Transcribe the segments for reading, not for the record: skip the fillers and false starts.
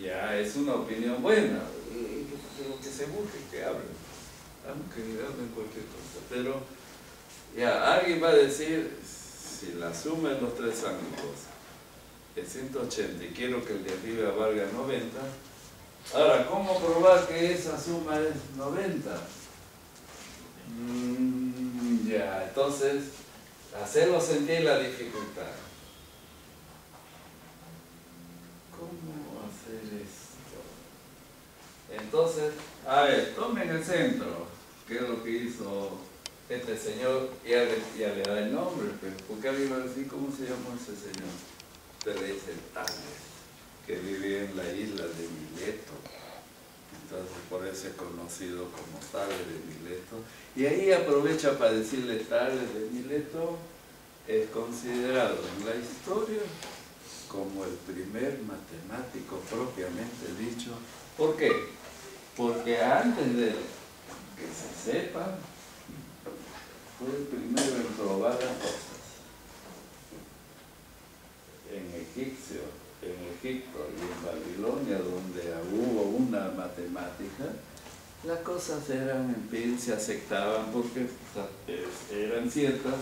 Ya, es una opinión buena. Pero que se busque, que hablen. Aunque hablen cualquier cosa. Pero, ya, alguien va a decir, si la suma de los tres ángulos es 180 y quiero que el de arriba valga 90, ahora, ¿cómo probar que esa suma es 90? Ya, entonces, hacerlo sentir la dificultad. ¿Cómo hacer esto? Entonces, a ver, tomen el centro, que es lo que hizo este señor, ya le da el nombre, pero porque alguien va a decir, ¿cómo se llamó ese señor? Usted le dice Tales, que vivía en la isla de Mileto. Entonces, por eso es conocido como Tales de Mileto. Y ahí aprovecha para decirle Tales de Mileto, es considerado en la historia como el primer matemático propiamente dicho. ¿Por qué? Porque antes de que se sepa, fue el primero en probar las cosas. En Egipto y en Babilonia, donde hubo una matemática, las cosas eran empíricas, se aceptaban porque eran ciertas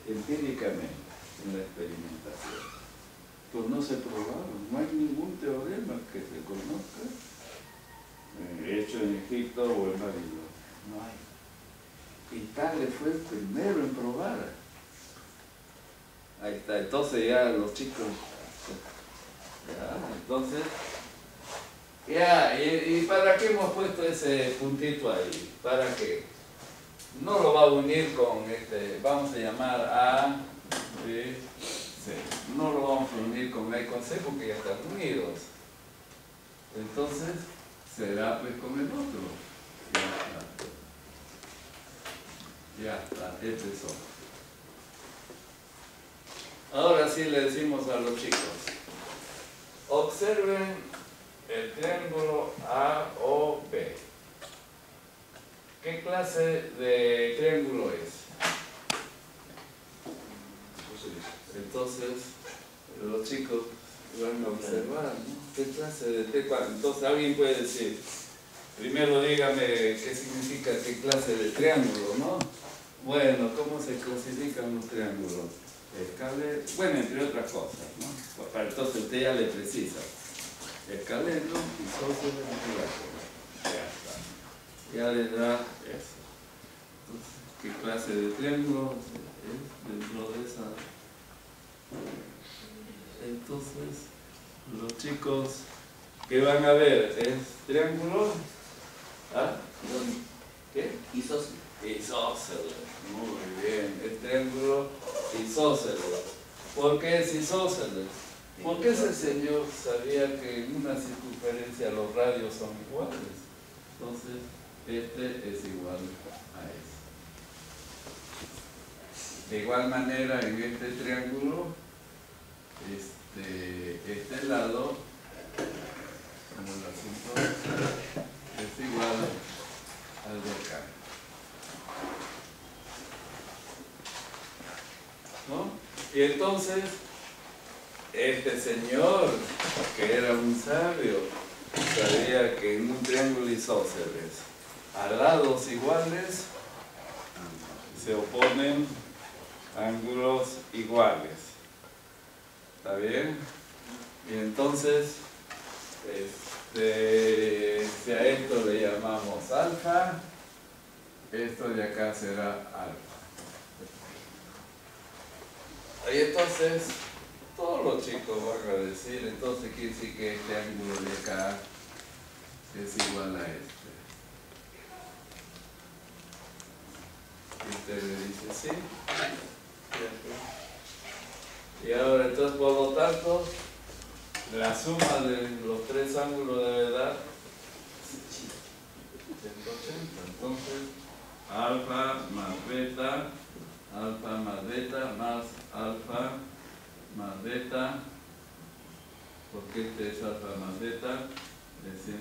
empíricamente en la experimentación. Pues no se probaron, no hay ningún teorema que se conozca hecho en Egipto o en Babilonia, no hay. Y Tales fue el primero en probar. Ahí está, entonces ya los chicos, ya, entonces, ya, ¿y para qué hemos puesto ese puntito ahí? ¿Para qué? No lo va a unir con vamos a llamar A, B, C. No lo vamos a unir con A y con C porque ya están unidos. Entonces, será pues con el otro. Ya está, este es otro. Ahora sí le decimos a los chicos, observen el triángulo AOB. ¿Qué clase de triángulo es? Entonces, los chicos van a observar, ¿no? ¿Qué clase de triángulo? Entonces alguien puede decir, primero dígame qué significa qué clase de triángulo, ¿no? Bueno, ¿cómo se clasifican los triángulos? Escaleno, bueno, entre otras cosas, ¿no? Para entonces usted ya le precisa. Escaleno, isósceles y equilátero. Ya está. Ya le da eso. Entonces, ¿qué clase de triángulo es dentro de esa? Entonces, los chicos que van a ver es triángulo. ¿Ah? ¿Qué? Isósceles. Isósceles. Muy bien. El triángulo isósceles. ¿Por qué es isósceles? Porque ese señor sabía que en una circunferencia los radios son iguales. Entonces, este es igual a ese. De igual manera, en este triángulo, este lado, como el asunto, es igual al de acá. ¿No? Y entonces, este señor, que era un sabio, sabía que en un triángulo isósceles, a lados iguales, se oponen ángulos iguales. ¿Está bien? Y entonces, si a esto le llamamos alfa, esto de acá será alfa. Y entonces, todos los chicos van a decir, entonces quiere decir que este ángulo de acá es igual a este. Y usted le dice sí. Y ahora, entonces, por lo tanto, la suma de los tres ángulos debe dar 180. Entonces, alfa más beta más alfa más beta, porque este es alfa más beta, de 180.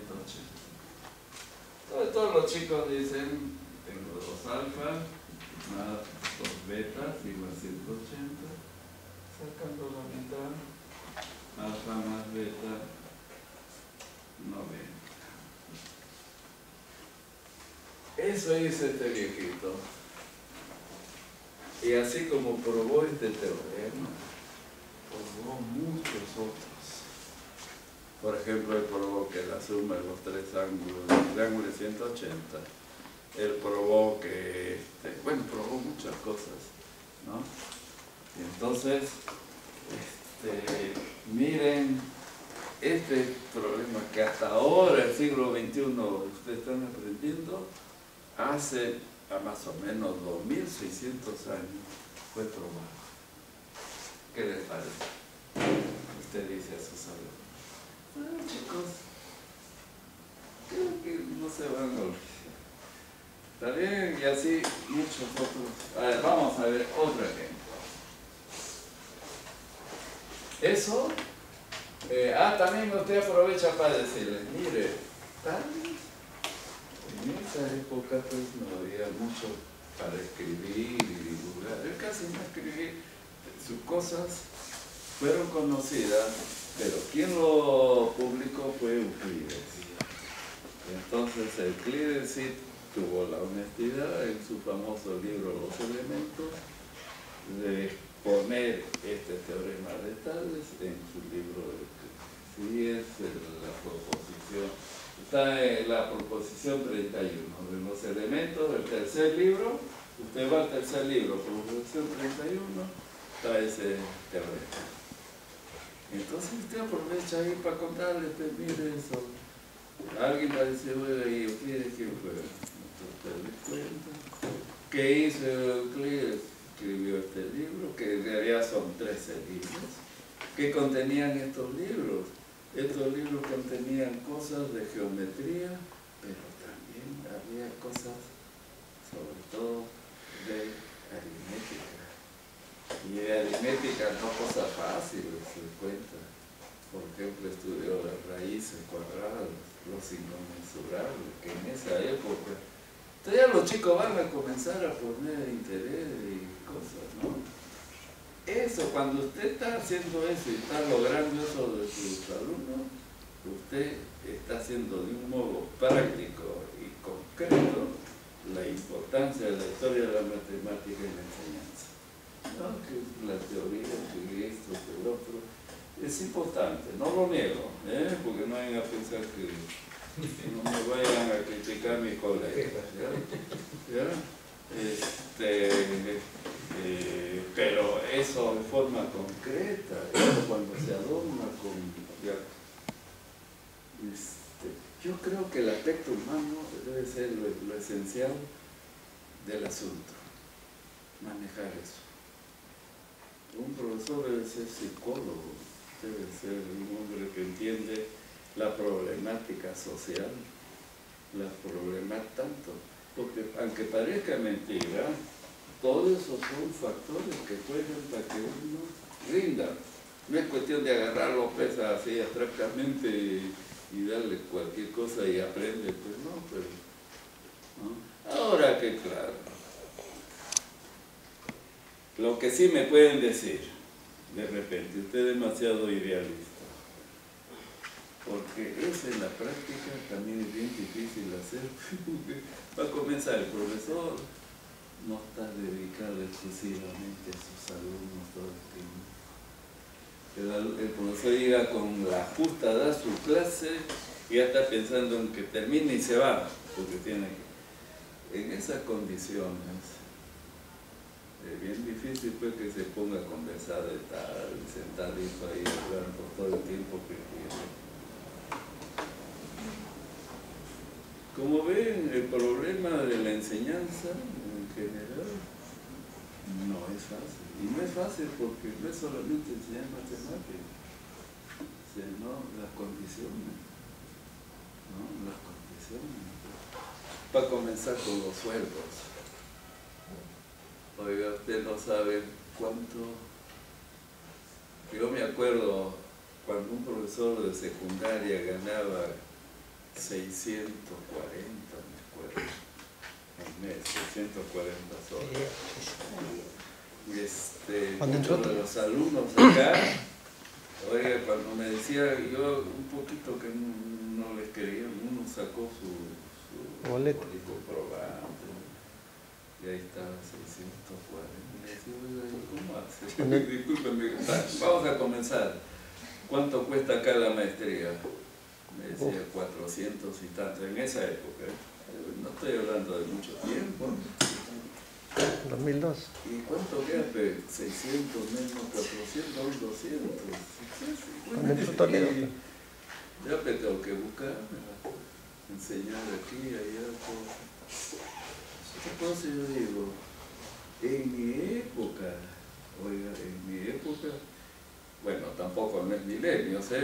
Entonces, todos los chicos dicen, tengo dos alfa más dos betas igual 180, sacando la mitad, alfa más beta Eso hizo este viejito. Y así como probó este teorema, probó muchos otros. Por ejemplo, él probó que la suma de los tres ángulos del triángulo es 180. Él probó que, bueno, probó muchas cosas, ¿no? Y entonces, miren, este problema que hasta ahora, el siglo XXI, ustedes están aprendiendo, hace a más o menos 2600 años fue probado. ¿Qué les parece? Usted dice a sus alumnos, chicos, creo que no se van a olvidar. ¿Está bien? Y así muchos otros. A ver, vamos a ver otro ejemplo. Eso, también usted aprovecha para decirles, mire, tal vez en esa época pues no había mucho para escribir y divulgar. Él casi no escribía, sus cosas fueron conocidas, pero quien lo publicó fue Euclides. Entonces Euclides sí tuvo la honestidad en su famoso libro Los Elementos de poner este teorema de Tales en su libro de Euclides. Sí, es la proposición, está en la proposición 31 de Los Elementos del tercer libro. Usted va al tercer libro, proposición 31, está ese teorema. Entonces usted aprovecha ahí para contarle, pues mire eso. Alguien va a decir, oiga, ¿y Euclides quién fue? ¿Qué hizo Euclides? Escribió este libro, que en realidad son 13 libros. ¿Qué contenían estos libros? Estos libros contenían cosas de geometría, pero también había cosas, sobre todo, de aritmética. Y de aritmética no cosas fáciles, se cuenta. Por ejemplo, estudió las raíces cuadradas, los inconmensurables, que en esa época todavía los chicos van a comenzar a poner interés y cosas, ¿no? Eso, cuando usted está haciendo eso y está logrando eso de sus alumnos, usted está haciendo de un modo práctico y concreto la importancia de la historia de la matemática en la enseñanza, ¿no? Que la teoría, que esto, que el otro, es importante, no lo niego, porque no vayan a pensar que no me vayan a criticar mis colegas, ¿ya? Pero eso de forma concreta, eso cuando se adorna con... yo creo que el aspecto humano debe ser lo esencial del asunto, manejar eso. Un profesor debe ser psicólogo, debe ser un hombre que entiende la problemática social, la problemática tanto, porque aunque parezca mentira, todos esos son factores que juegan para que uno rinda. No es cuestión de agarrarlo pesa así abstractamente y darle cualquier cosa y aprende, pues no, pero ¿no? Ahora que claro, lo que sí me pueden decir, de repente, usted es demasiado idealista. Porque eso en la práctica también es bien difícil hacer. Va a comenzar el profesor, no está dedicado exclusivamente a sus alumnos todo el tiempo. El profesor llega con la justa, da su clase y ya está pensando en que termine y se va, porque tiene que... En esas condiciones es bien difícil pues que se ponga a conversar de tal, sentadito ahí hablando todo el tiempo que quiere. Como ven, el problema de la enseñanza en general no es fácil. Y no es fácil porque no es solamente enseñar matemáticas, sino las condiciones. ¿No? Las condiciones. Para comenzar con los sueldos. Oiga, usted no sabe cuánto... Yo me acuerdo cuando un profesor de secundaria ganaba 640, me acuerdo, al mes, 640 soles. Muchos de los alumnos acá, oiga, cuando me decía yo un poquito que no les quería, uno sacó su boleto programa, Y ahí estaba 640. Y decía, ¿cómo hace? Discúlpeme, vamos a comenzar. ¿Cuánto cuesta acá la maestría? Me decía 400 y tanto, en esa época. No estoy hablando de mucho tiempo. 2002. ¿Y cuánto queda? 600 menos 400, 200. Con el tutorial. Ya me tengo que buscar, enseñar aquí, allá, todo. Entonces yo digo, en mi época, oiga, en mi época, bueno, tampoco no es milenio, o sea,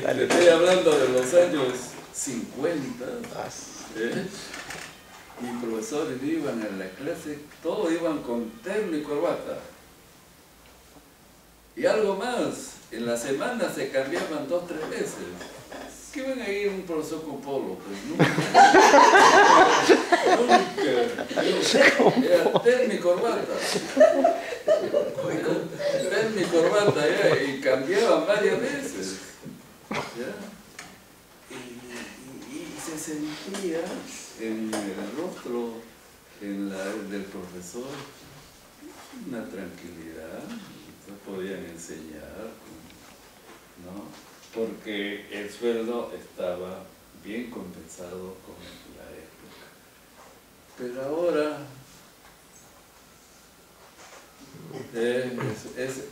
estoy hablando de los años 50, mis profesores iban a la clase, todos iban con terno y corbata. Y algo más, en la semana se cambiaban 2 o 3 veces. ¿Qué iban a ir un profesor con polo? Pues nunca. Era terno y corbata. Terno y corbata, ya, y cambiaban varias veces. ¿Ya? Y se sentía en el rostro del profesor una tranquilidad. Podían enseñar, ¿no? Porque el sueldo estaba bien compensado con la época. Pero ahora,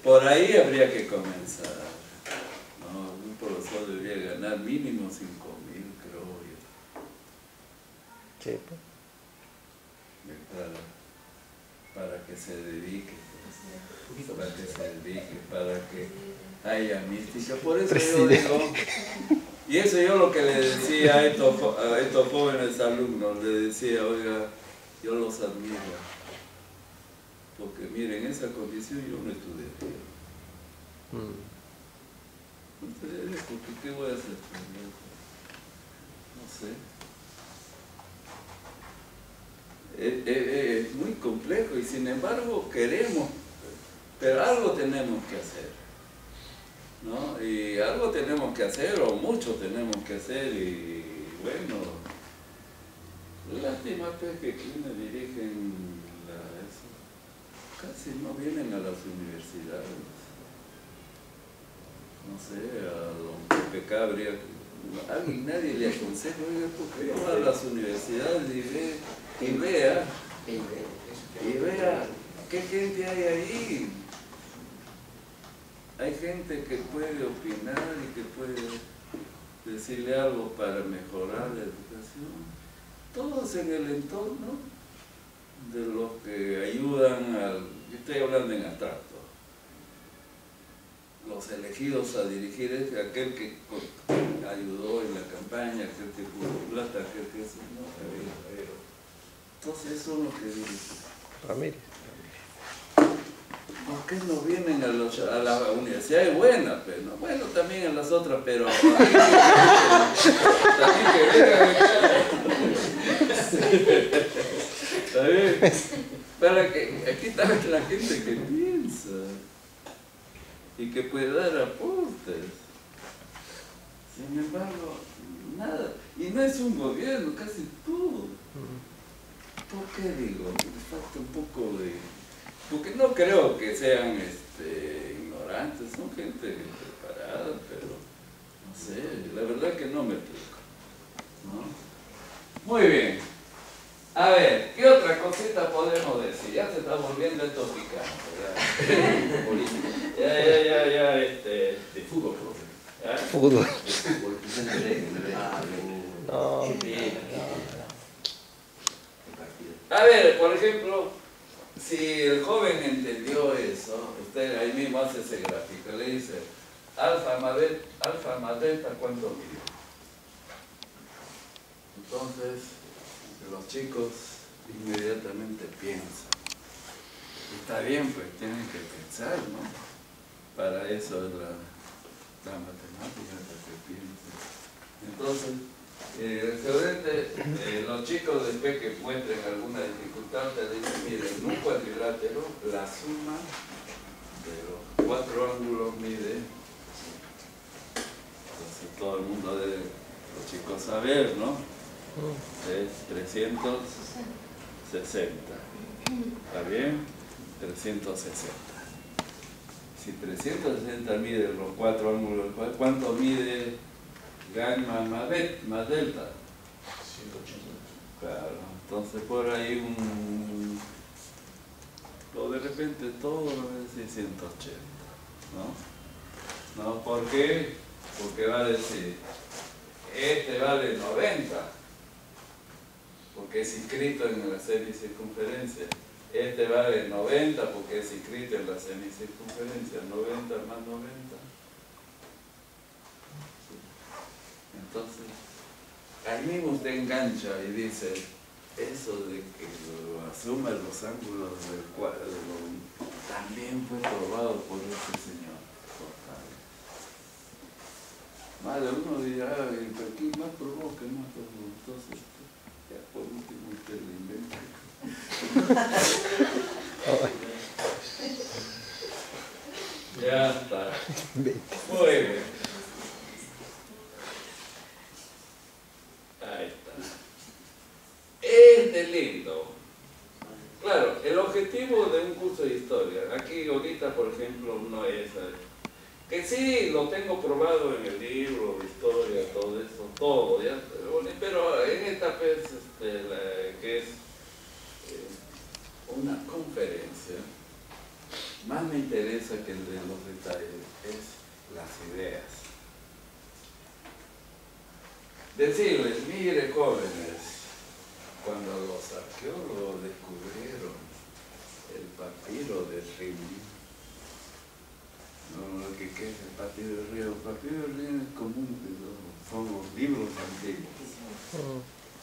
por ahí habría que comenzar, ¿no? Un profesor debería ganar mínimo 5.000, creo yo. Sí. Para que se dedique. Para que se dedique, para que haya mística. Por eso yo digo, y eso yo lo que le decía a estos jóvenes alumnos, le decía, oiga, yo los admiro, porque miren, en esa condición yo no estudiaría. No estudiaría porque ¿qué voy a hacer? No sé. Es muy complejo y sin embargo queremos. Pero algo tenemos que hacer, ¿no? Y algo tenemos que hacer, o mucho tenemos que hacer, y bueno, lástima pues que quienes dirigen eso, casi no vienen a las universidades. No sé, a don Pepe Cabria, nadie le aconseja, oiga, ¿por qué no va a las universidades y vea qué gente hay ahí? Hay gente que puede opinar y que puede decirle algo para mejorar la educación. Todos en el entorno de los que ayudan yo estoy hablando en abstracto, los elegidos a dirigir es aquel que ayudó en la campaña, aquel que puso plata, aquel que eso, no, entonces eso es lo que dirigen. Ramírez. ¿Por qué no vienen a la universidad? Es buena, pero no. Bueno, también en las otras, pero también que vengan acá. ¿Está bien? Para que aquí está la gente que piensa y que puede dar aportes. Sin embargo, nada. Y no es un gobierno, casi todo. ¿Por qué digo? Me falta un poco de... Porque no creo que sean ignorantes, son gente preparada, pero no sé, la verdad que no me explico, ¿no? Muy bien. A ver, ¿qué otra cosita podemos decir? Ya se está volviendo esto picante, político. Ya, de fútbol, profe. Fútbol. De fútbol. No. A ver, por ejemplo, si el joven entendió eso, usted ahí mismo hace ese gráfico, le dice, alfa más delta, ¿cuánto mide? Entonces, los chicos inmediatamente piensan. Está bien, pues tienen que pensar, ¿no? Para eso es la matemática, para que piensen. Entonces, los chicos después que encuentren alguna dificultad te dicen, miren, en un cuadrilátero la suma de los 4 ángulos mide Eso todo el mundo debe, los chicos saber, ¿no? Es 360. ¿Está bien? 360. Si 360 mide los 4 ángulos, ¿cuánto mide gamma más delta? 180. Claro, entonces por ahí o de repente todo es 180, ¿no? ¿No? ¿Por qué? Porque va a decir, este vale 90, porque es inscrito en la semicircunferencia. Este vale 90 porque es inscrito en la semicircunferencia. 90 más 90. Entonces, ahí mismo usted engancha y dice, eso de que lo asuma los ángulos del cuadro también fue probado por este señor. Más de uno dirá, ¿quién más probó? ¿Qué más probó? Entonces, ya por último usted lo inventa. Ya está. Muy bien. Ahí está. Este libro. Claro, el objetivo de un curso de historia, aquí ahorita por ejemplo no es, que sí lo tengo probado en el libro de historia, todo eso, todo, ¿ya? Pero en esta vez, que es una conferencia, más me interesa que el de los detalles, es las ideas. Decirles, mire jóvenes, cuando los arqueólogos descubrieron el papiro del Rin, no, lo que es el papiro del Rin, el papiro del Rin es común, son los libros antiguos.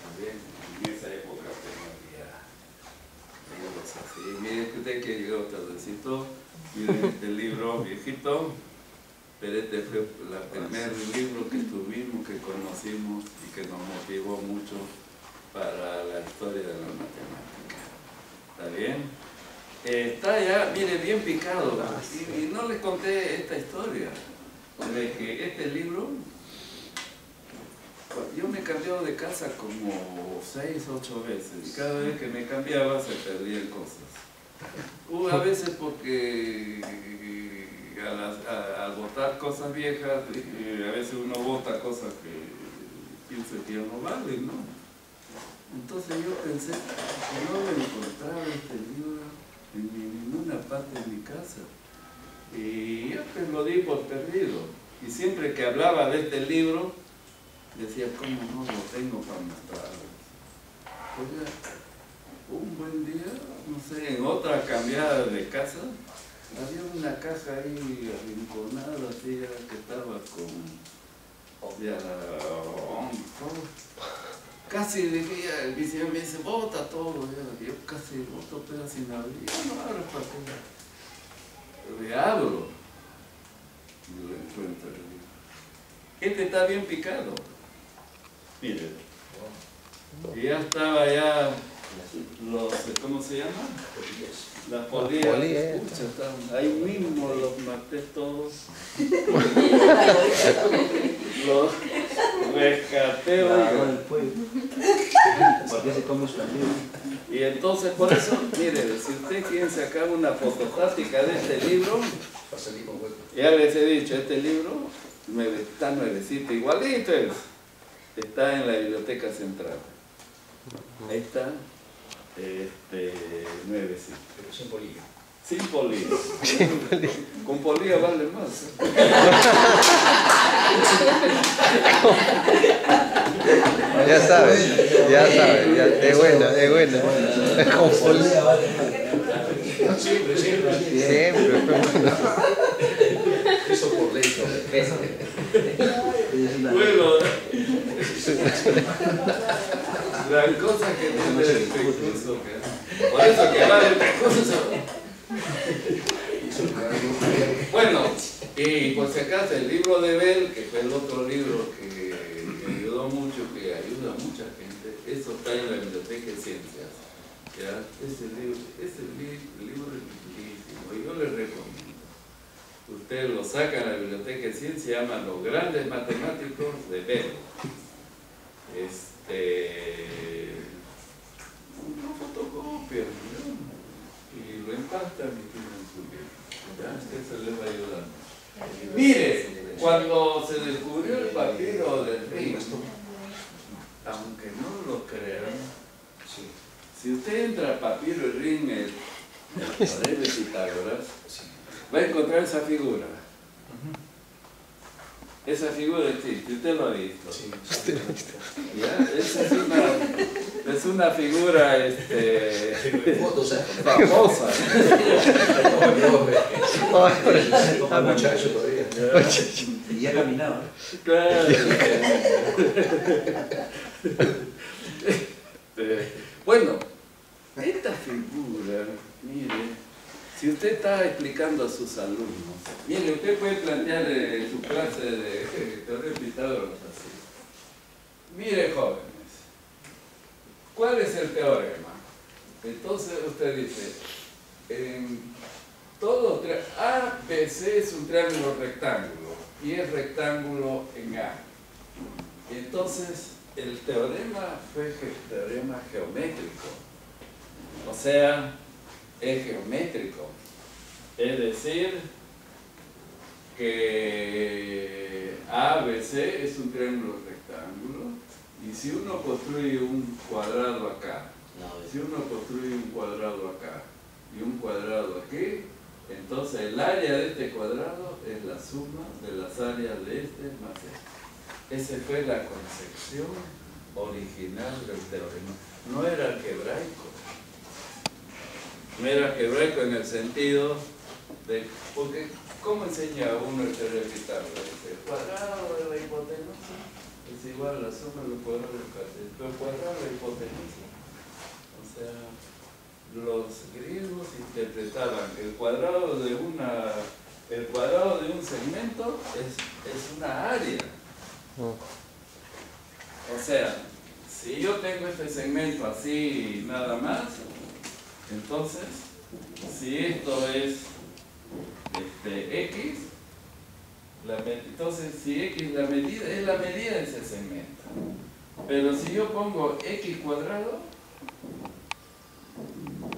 También en esa época había libros así. Mire usted que llegó tardecito, miren este libro viejito, pero este fue el primer libro que tuvimos, que conocimos y que nos motivó mucho para la historia de la matemática. ¿Está bien? Está ya, mire, bien picado. Y no les conté esta historia de que este libro, yo me he cambiado de casa como 6 o 8 veces y cada vez que me cambiaba se perdían cosas. A veces porque al botar cosas viejas, a veces uno bota cosas que piensa que ya no valen, ¿no? Entonces yo pensé que no me encontraba este libro en ninguna parte de mi casa. Y yo pues lo di por perdido. Y siempre que hablaba de este libro, decía, ¿cómo no lo tengo para mostrarlo? Pues ya, un buen día, no sé, en otra cambiada de casa, había una caja ahí arrinconada, así, que estaba con... ya, casi dije, el viceministro me dice, bota todo, yo casi boto, pero sin abrir, yo no abro para qué. Le abro y lo encuentro. Este está bien picado. Mire. Y ya estaba ya los, ¿cómo se llama? Las polillas. Escucha, ahí mismo los maté todos. Los rescaté. ¿Por qué se come su amigo? Y entonces, por eso, mire, si usted quiere sacar una fotostática de este libro, ya les he dicho, este libro está nuevecito, igualito es. Está en la Biblioteca Central. Ahí está, nuevecito. Pero sin polilla. Sin polilla. Con polilla vale más. Ya sabes, es buena. Con polilla vale más. Siempre. Eso por ley. Bueno, la cosa que no es el recurso, por eso que vale el recurso. Bueno, y por si acaso el libro de Bell, que fue el otro libro que me ayudó mucho, que ayuda a mucha gente, eso está en la Biblioteca de Ciencias. ¿Ya? Ese libro es lindísimo y yo les recomiendo. usted lo saca en la biblioteca de ciencia, se llama Los Grandes Matemáticos de Bell. Uno fotocopia, ¿no? Y lo empastan y tienen su libro. ¿Ya? Eso les va a ayudar. Mire, cuando se descubrió el papiro del Rin, aunque no lo crean, si usted entra a papiro y Rin, el teorema de Pitágoras, va a encontrar esa figura. Esa figura existe, usted lo ha visto. Sí. ¿Ya? Esa es una figura famosa. Muchacho todavía. Y ya caminaba. Claro. Bueno, esta figura, mire, si usted está explicando a sus alumnos, mire, usted puede plantear su clase de teoría de Pitágoras así. Mire, jóvenes, ¿cuál es el teorema? Entonces usted dice, todo ABC es un triángulo rectángulo y es rectángulo en A. Entonces, el teorema fue teorema geométrico, o sea, es geométrico, es decir, que ABC es un triángulo rectángulo y si uno construye un cuadrado acá, si uno construye un cuadrado acá y un cuadrado aquí, entonces el área de este cuadrado es la suma de las áreas de este más este. Esa fue la concepción original del teorema. No era algebraico. No era algebraico en el sentido de... Porque, ¿cómo enseña uno el teorema de Pitágoras? Dice, el cuadrado de la hipotenusa es igual a la suma de los cuadrados del cartésio. Pero el cuadrado de la hipotenusa, o sea, los griegos interpretaban el cuadrado de un segmento es una área. O sea, si yo tengo este segmento así y nada más, entonces, si esto es X, entonces si X la medida, es la medida de ese segmento. Pero si yo pongo X cuadrado,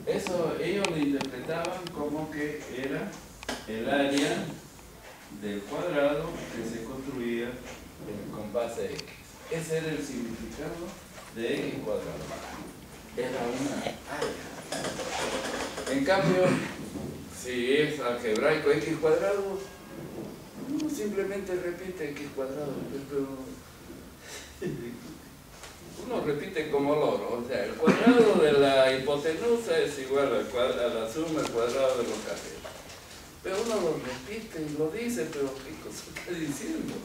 eso ellos lo interpretaban como que era el área del cuadrado que se construía con base X. Ese era el significado de X cuadrado. Era una área. En cambio, si es algebraico X cuadrado, uno simplemente repite X cuadrado, pero uno repite como loro. O sea, el cuadrado de la hipotenusa es igual a la suma del cuadrado de los catetos. Pero uno lo repite y lo dice, pero ¿qué cosa está diciendo?